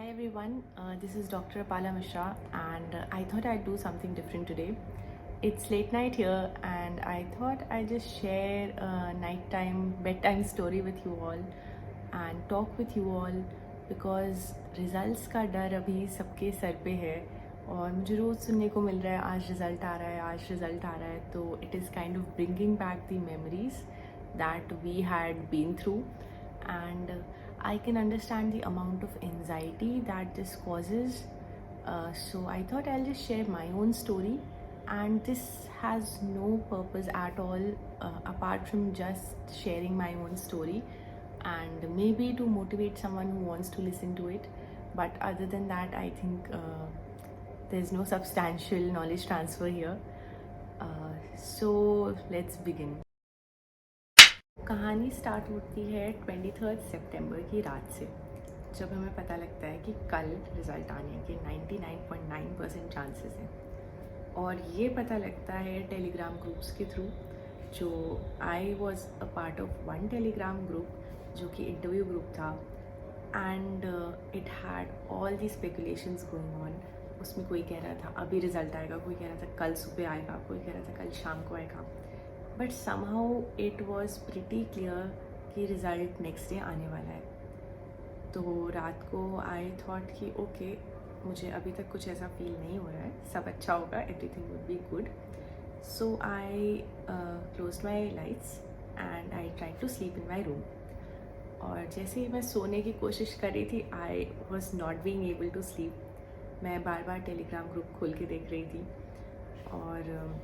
Hi everyone, this is Dr. Apala Mishra and I thought I'd do something different today. It's late night here and I thought I'd just share a nighttime bedtime story with you all and talk with you all because results का डर अभी सबके sir पे है और मुझे रोज़ सुनने को मिल रहा है आज रिज़ल्ट आ रहा है आज रिज़ल्ट आ रहा है तो it is kind of bringing back the memories that we had been through and I can understand the amount of anxiety that this causes. So I thought I'll just share my own story, and this has no purpose at all apart from just sharing my own story and maybe to motivate someone who wants to listen to it. But other than that, I think there's no substantial knowledge transfer here. So let's begin. कहानी start होती है 23 सितंबर की रात से जब हमें पता लगता है कि कल रिज़ल्ट आने के 99.9% चांसेस हैं और ये पता लगता है टेलीग्राम ग्रुप्स के थ्रू जो I was a part of one Telegram group जो कि इंटरव्यू ग्रुप था and it had all the speculations going on. उसमें कोई कह रहा था अभी रिज़ल्ट आएगा, कोई कह रहा था कल सुबह आएगा, कोई कह रहा था कल शाम को आएगा. But somehow it was pretty clear कि रिज़ल्ट नेक्स्ट डे आने वाला है. तो रात को आई थॉट कि ओके मुझे अभी तक कुछ ऐसा फील नहीं हो रहा है, सब अच्छा होगा, everything would be good. So I close my lights and I try to sleep in my room. और जैसे ही मैं सोने की कोशिश कर रही थी I was not being able to sleep. मैं बार बार टेलीग्राम ग्रुप खोल के देख रही थी और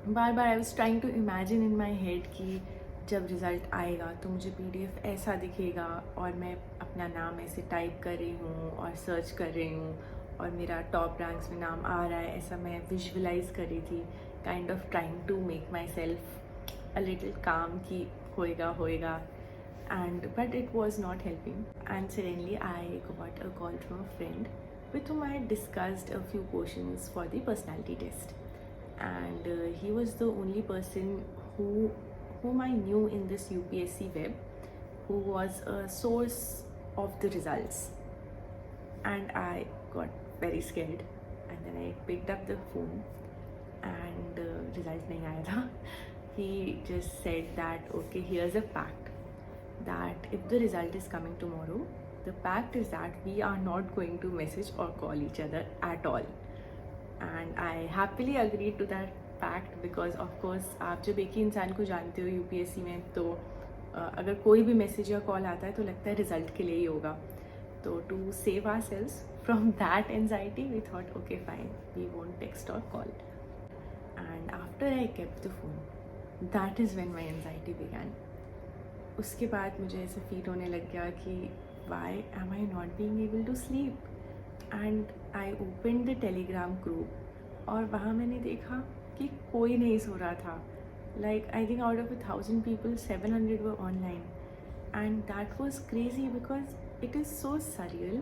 बार बार I was trying to imagine in my head कि जब रिज़ल्ट आएगा तो मुझे PDF ऐसा दिखेगा और मैं अपना नाम ऐसे टाइप कर रही हूँ और सर्च कर रही हूँ और मेरा टॉप रैंक्स में नाम आ रहा है, ऐसा मैं विजुअलाइज कर रही थी, kind of trying to make myself a little calm कि होएगा होएगा. And but it was not helping and suddenly I got a call from a friend with whom I had discussed a few questions for the personality test. And he was the only person whom I knew in this UPSC web who was a source of the results. And I got very scared and then I picked up the phone and result nahi aaya tha. He just said that okay, here's a pact that if the result is coming tomorrow, the pact is that we are not going to message or call each other at all. And I happily agreed to that pact because of course आप जब एक ही इंसान को जानते हो UPSC में तो अगर कोई भी मैसेज या कॉल आता है तो लगता है रिज़ल्ट के लिए ही होगा. तो to save ourselves from that anxiety we thought okay fine we won't text और call. And after I kept the phone that is when my anxiety began. उसके बाद मुझे ऐसे फील होने लग गया कि why am I not being able to sleep? And I opened the Telegram group और वहाँ मैंने देखा कि कोई नहीं सो रहा था. Like I think out of 1,000 people, 700 were online. And that was crazy because it is so surreal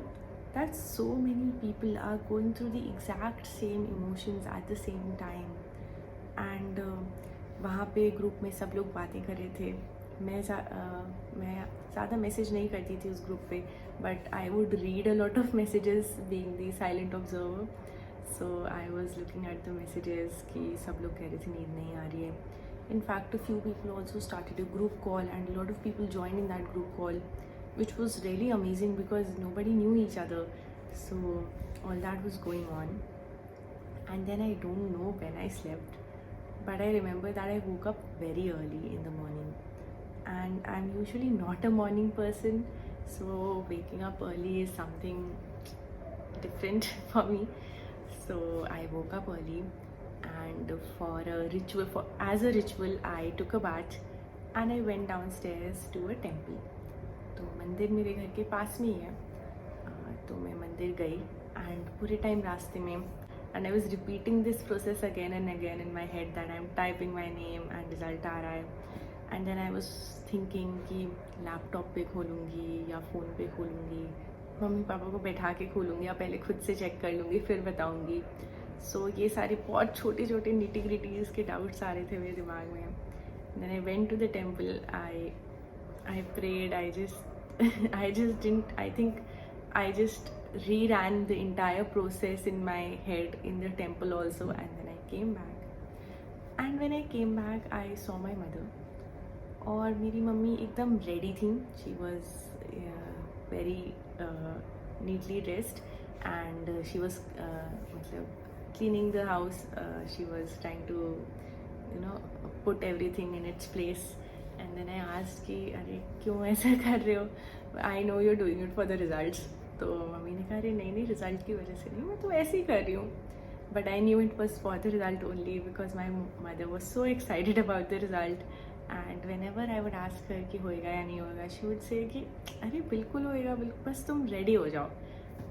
that so many people are going through the exact same emotions at the same time. And वहाँ पे group में सब लोग बातें कर रहे थे. मैं ज़्यादा मैसेज नहीं करती थी उस ग्रुप पे but I would read a lot of messages being the silent observer. So I was looking at the messages कि सब लोग कह रहे थे नींद नहीं आ रही है. In fact, a few people also started a group call and a lot of people joined in that group call, which was really amazing because nobody knew each other. So all that was going on. And then I don't know when I slept, but I remember that I woke up very early in the morning. And I'm usually not a morning person, so waking up early is something different for me. So I woke up early and as a ritual I took a bath and I went downstairs to a temple. तो मंदिर मेरे घर के पास में ही है. तो मैं मंदिर गई and पूरे टाइम रास्ते में and I was repeating this process again and again in my head that I'm typing my name and result आ रहा है. And then I was thinking कि लैपटॉप पे खोलूँगी या फ़ोन पे खोलूँगी, मम्मी पापा को बैठा के खोलूँगी या पहले खुद से चेक कर लूँगी फिर बताऊँगी. सो ये सारे बहुत छोटे छोटे निटी ग्रिटीज़ के डाउट्स आ रहे थे मेरे दिमाग में. Then I went to the temple, I prayed, I just didn't, I think I just reran the entire process in my head in the temple also, and then I came back. And when I came back, I saw my mother. और मेरी mummy एकदम ready थी. She was very neatly dressed and she was मतलब cleaning the house. She was trying to put everything in its place. And then I asked कि अरे क्यों ऐसा कर रहे हो? I know you're doing it for the results. तो mummy ने कहा अरे नहीं नहीं, रिजल्ट की वजह से नहीं, मैं तो ऐसे ही कर रही हूँ. But I knew it was for the result only because my mother was so excited about the result. And whenever I would ask her कि होएगा या नहीं होएगा, she would say कि अरे बिल्कुल होएगा, बिल्कुल, बस तुम रेडी हो जाओ.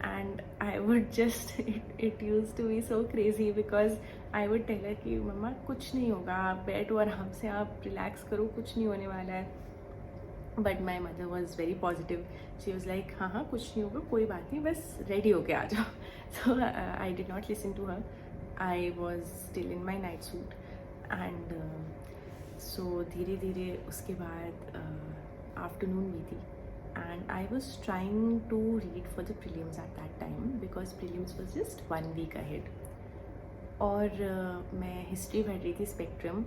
And I would just it used to be so crazy because I would tell her कि मम्मा कुछ नहीं होगा, आप बैठो आराम से, आप रिलैक्स करो, कुछ नहीं होने वाला है. But my mother was very positive. She was like हाँ हाँ कुछ नहीं होगा, कोई बात नहीं, बस रेडी होके आ जाओ. So I did not listen to her. I was still in my night suit. And so धीरे धीरे उसके बाद आफ्टरनून हुई थी. And I was trying to read for the prelims at that time because prelims was just 1 week ahead. और मैं history पढ़ रही थी, spectrum,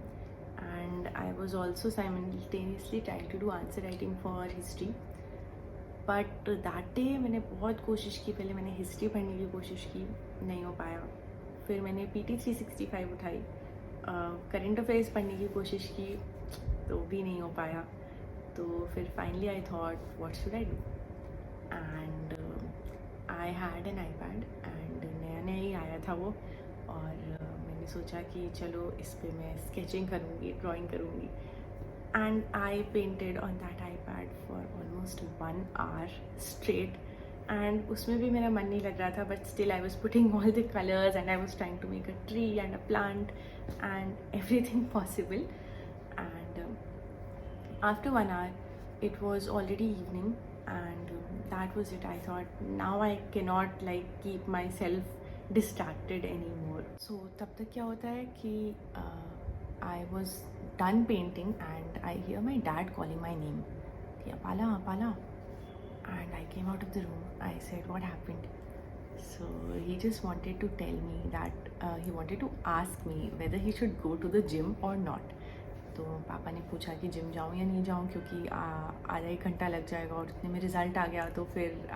and I was also simultaneously trying to do answer writing for history. But that day मैंने बहुत कोशिश की. पहले मैंने हिस्ट्री पढ़ने की कोशिश की, नहीं हो पाया. फिर मैंने PT 365 उठाई, करंट अफेयर्स पढ़ने की कोशिश की, तो भी नहीं हो पाया. तो फिर finally I thought what should I do. And I had an iPad and नया नया ही आया था वो. और मैंने सोचा कि चलो इस पे मैं स्केचिंग करूँगी, ड्राइंग करूँगी. And I painted on that iPad for almost 1 hour straight. एंड उसमें भी मेरा मन नहीं लग रहा था, but still I was putting all the colours and I was trying to make a tree and a plant and everything possible. And after 1 hour, it was already evening, and that was it. I thought now I cannot keep myself distracted anymore. So तब तक क्या होता है कि I was done painting and I hear my dad calling my name. कि Apala, Apala. And I came out of the room. I said, what happened? So he just wanted to tell me that he wanted to ask me whether he should go to the gym or not. तो पापा ने पूछा कि gym जाऊँ या नहीं जाऊँ, क्योंकि आधा 1 घंटा लग जाएगा और उतने में रिज़ल्ट आ गया तो फिर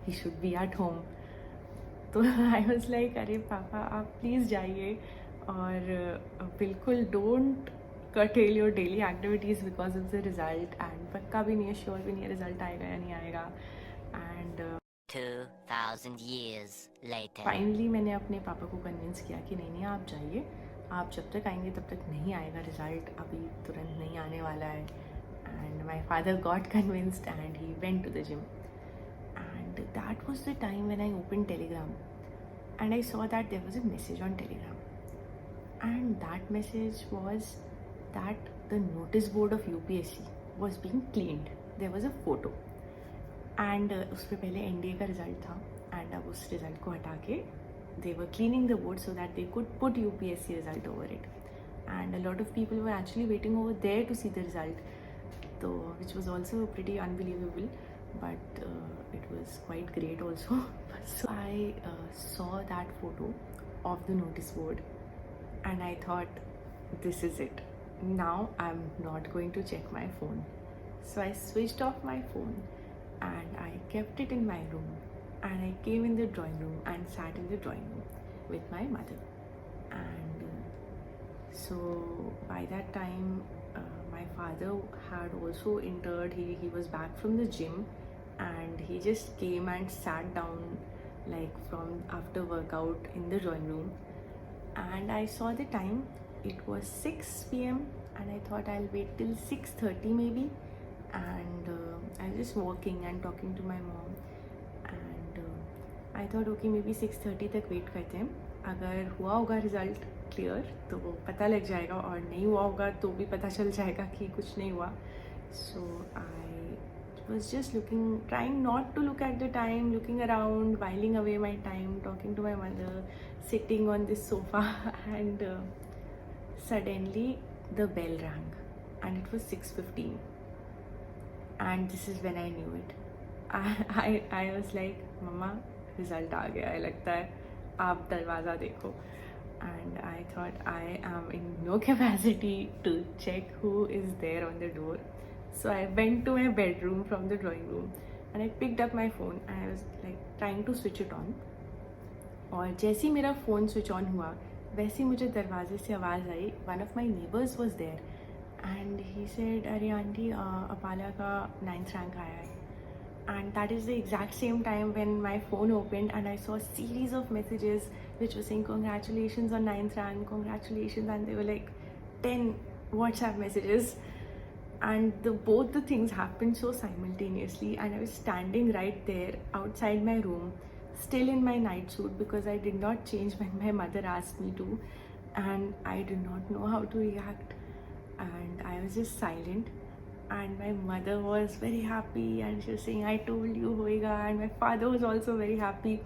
he should be at home. तो आई वॉज लाइक अरे पापा आप प्लीज़ जाइए, और बिल्कुल don't curtail your daily activities because of the result. And पक्का भी नहीं है, श्योर भी नहीं है रिज़ल्ट आएगा या नहीं आएगा. And 2000 years later. फाइनली मैंने अपने पापा को कन्विंस किया कि नहीं नहीं आप जाइए, आप जब तक आएंगे तब तक नहीं आएगा रिज़ल्ट, अभी तुरंत नहीं आने वाला है. And my father got convinced and he went to the gym. And that was the time when I open Telegram and I saw that there was a message on Telegram. And that message was that the notice board of UPSC was being cleaned. There was a photo and उस पर पहले NDA का result था, and अब उस result को हटा के they were cleaning the board so that they could put UPSC result over it. And a lot of people were actually waiting over there to see the result, so which was also pretty unbelievable, but it was quite great also. So I saw that photo of the notice board and I thought this is it. Now I'm not going to check my phone. So I switched off my phone and I kept it in my room. And I came in the drawing room and sat in the drawing room with my mother. And so by that time, my father had also entered. He was back from the gym, and he just came and sat down from after workout in the drawing room. And I saw the time. It was 6 p.m. and I thought I'll wait till 6:30 maybe. And I was just walking and talking to my mom. I thought okay may be 6:30 तक wait करते हैं, अगर हुआ होगा result clear तो वो पता लग जाएगा, और नहीं हुआ होगा तो भी पता चल जाएगा कि कुछ नहीं हुआ. So I was just looking, trying not to look at the time, looking around, whiling away my time, talking to my mother, sitting on this sofa. And suddenly the bell rang and it was 6:15, and this is when I knew it. I was like, मम्मा result आ गया है, लगता है आप दरवाज़ा देखो. And I thought I am in no capacity to check who is there on the door. So I went to my bedroom from the drawing room and I picked up my phone and I was like trying to switch it on. और जैसे ही मेरा phone switch on हुआ वैसे ही मुझे दरवाजे से आवाज़ आई. One of my neighbours was there and he said, अरे आंटी अपाला का 9th रैंक आया है. And that is the exact same time when my phone opened and I saw a series of messages which were saying congratulations on 9th rank, congratulations, and they were like 10 WhatsApp messages, and both the things happened so simultaneously, and I was standing right there outside my room still in my night suit because I did not change when my mother asked me to, and I did not know how to react, and I was just silent. And my mother was very happy and she was saying, I told you hoega, and my father was also very happy.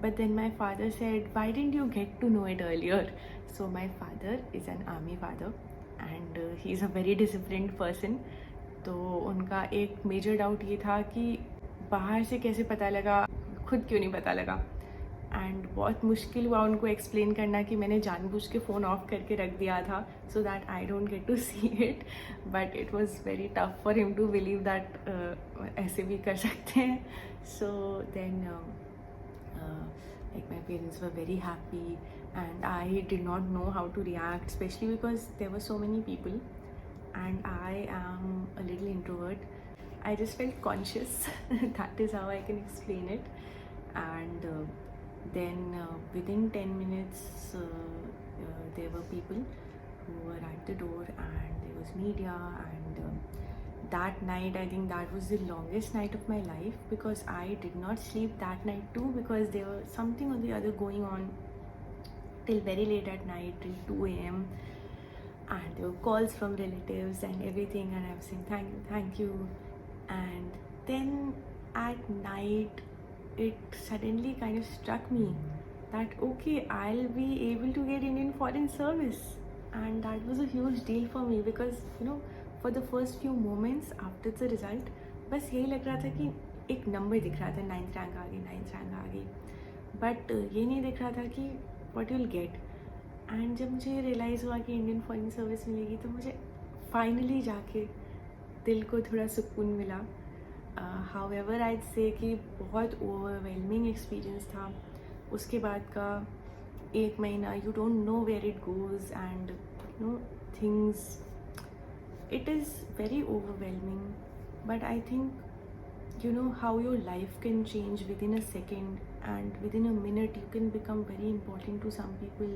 But then my father said, why didn't you get to know it earlier? So my father is an army father and he's a very disciplined person. तो उनका एक major doubt ये था कि बाहर से कैसे पता लगा, खुद क्यों नहीं पता लगा. एंड बहुत मुश्किल हुआ उनको एक्सप्लेन करना कि मैंने जानबूझ के फ़ोन ऑफ करके रख दिया था so that I don't get to see it. But it was very tough for him to believe that ऐसे भी कर सकते हैं. So then like my parents were very happy and I did not know how to react, especially because there were so many people and I am a little introvert. I just felt conscious. That is how I can explain it. And then within 10 minutes there were people who were at the door and there was media, and that night I think that was the longest night of my life because I did not sleep that night too, because there was something or the other going on till very late at night, till 2 a.m. and there were calls from relatives and everything, and I was saying thank you. And then at night it suddenly kind of struck me that okay, I'll be able to get Indian Foreign Service, and that was a huge deal for me because for the first few moments after the result बस यही लग रहा था कि एक number दिख रहा था, 9th रैंक आ गई, बट ये नहीं दिख रहा था कि what you'll get. एंड जब मुझे रियलाइज़ हुआ कि इंडियन फॉरेन सर्विस मिलेगी तो मुझे फाइनली जाके दिल को थोड़ा सुकून मिला. हाउएवर आइड से कि बहुत ओवरवेलमिंग एक्सपीरियंस था. उसके बाद का 1 महीना you don't know where it goes and things, it is very overwhelming. But I think how your life can change within a second, and within a minute you can become very important to some people,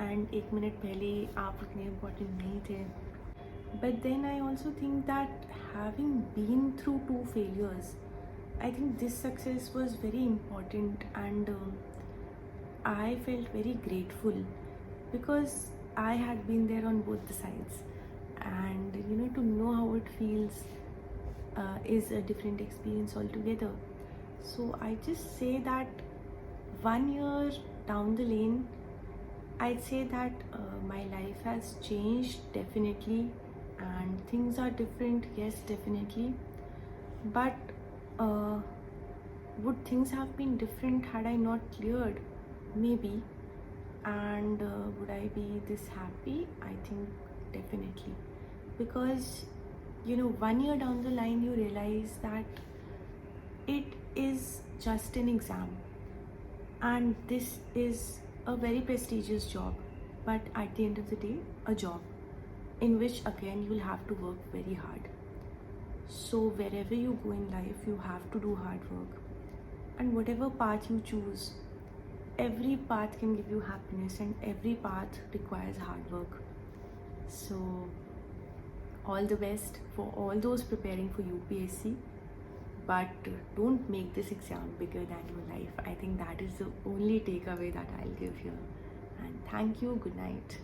and 1 minute पहले आप उतने important नहीं थे. But then I also think that having been through 2 failures, I think this success was very important, and I felt very grateful because I had been there on both the sides, and to know how it feels is a different experience altogether. So I just say that 1 year down the lane, I'd say that my life has changed definitely, and things are different, yes, definitely. But would things have been different had I not cleared? Maybe. And would I be this happy? I think definitely. Because 1 year down the line you realize that it is just an exam, and this is a very prestigious job, but at the end of the day a job in which again you'll have to work very hard. So wherever you go in life you have to do hard work, and whatever path you choose, every path can give you happiness and every path requires hard work. So all the best for all those preparing for UPSC, but don't make this exam bigger than your life. I think that is the only takeaway that I'll give here. And thank you. Good night.